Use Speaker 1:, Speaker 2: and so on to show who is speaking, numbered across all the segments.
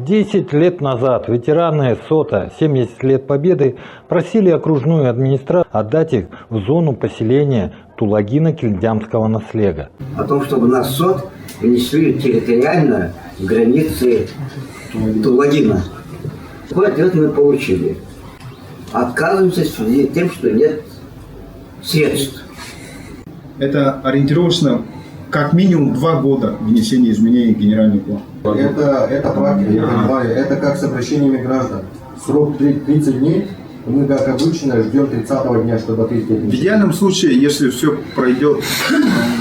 Speaker 1: 10 лет назад ветераны СОТа 70 лет Победы просили окружную администрацию отдать их в зону поселения Тулагина-Кильдямского наслега.
Speaker 2: О том, чтобы нас СОТ внесли территориально в границы Тулагина. Такой ответ мы получили. Отказываемся в связи с тем, что нет средств.
Speaker 3: Это ориентировочно как минимум 2 года внесения изменений в генеральный план.
Speaker 4: Это практика, я понимаю. Это как с обращениями граждан. Срок 30 дней, мы, как обычно, ждем 30-го дня, чтобы ответить.
Speaker 3: В идеальном случае, если все пройдет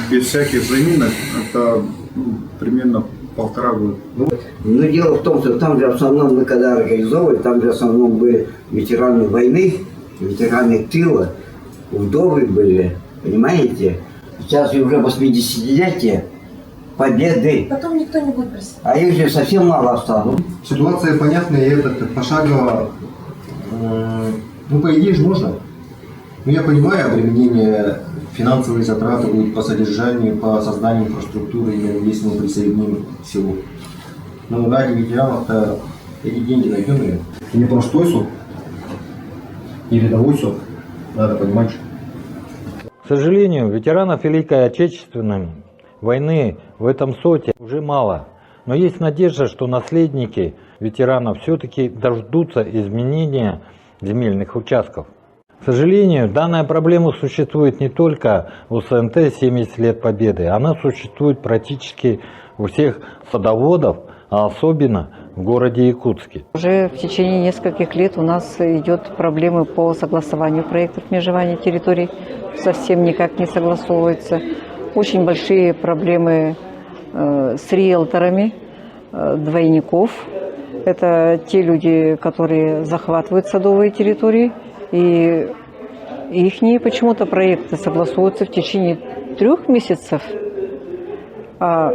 Speaker 3: без всяких заминок, это примерно 1,5 года.
Speaker 2: Но дело в том, что там же в основном мы когда организовывали, там же в основном были ветераны войны, ветераны тыла, вдовы были, понимаете? Сейчас уже 80-летие Победы.
Speaker 5: Потом никто не будет просить.
Speaker 2: А их же совсем мало осталось.
Speaker 4: Ситуация понятная, и пошагово, по идее же можно. Но я понимаю, обременение, финансовые затраты будут по содержанию, по созданию инфраструктуры, если мы присоединим всего. Но ради ветеранов-то эти деньги найдем. И не простой суд, и рядовой суд, надо понимать.
Speaker 1: К сожалению, ветеранов Великой Отечественной войны в этом СОТе уже мало. Но есть надежда, что наследники ветеранов все-таки дождутся изменения земельных участков. К сожалению, данная проблема существует не только в СНТ 70 лет Победы. Она существует практически у всех садоводов, а особенно в городе Якутске.
Speaker 6: Уже в течение нескольких лет у нас идет проблемы по согласованию проектов межевания территорий. Совсем никак не согласовывается. Очень большие проблемы с риэлторами двойников. Это те люди, которые захватывают садовые территории, и их почему-то проекты согласуются в течение 3 месяцев, а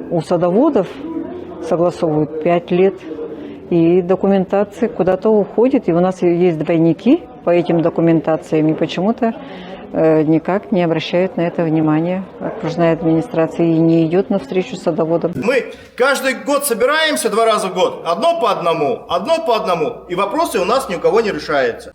Speaker 6: у садоводов согласовывают 5 лет, и документация куда-то уходит, и у нас есть двойники по этим документациям, и почему-то никак не обращают на это внимание окружная администрация и не идет навстречу садоводам.
Speaker 7: Мы каждый год собираемся 2 раза в год, одно по одному, и вопросы у нас ни у кого не решаются.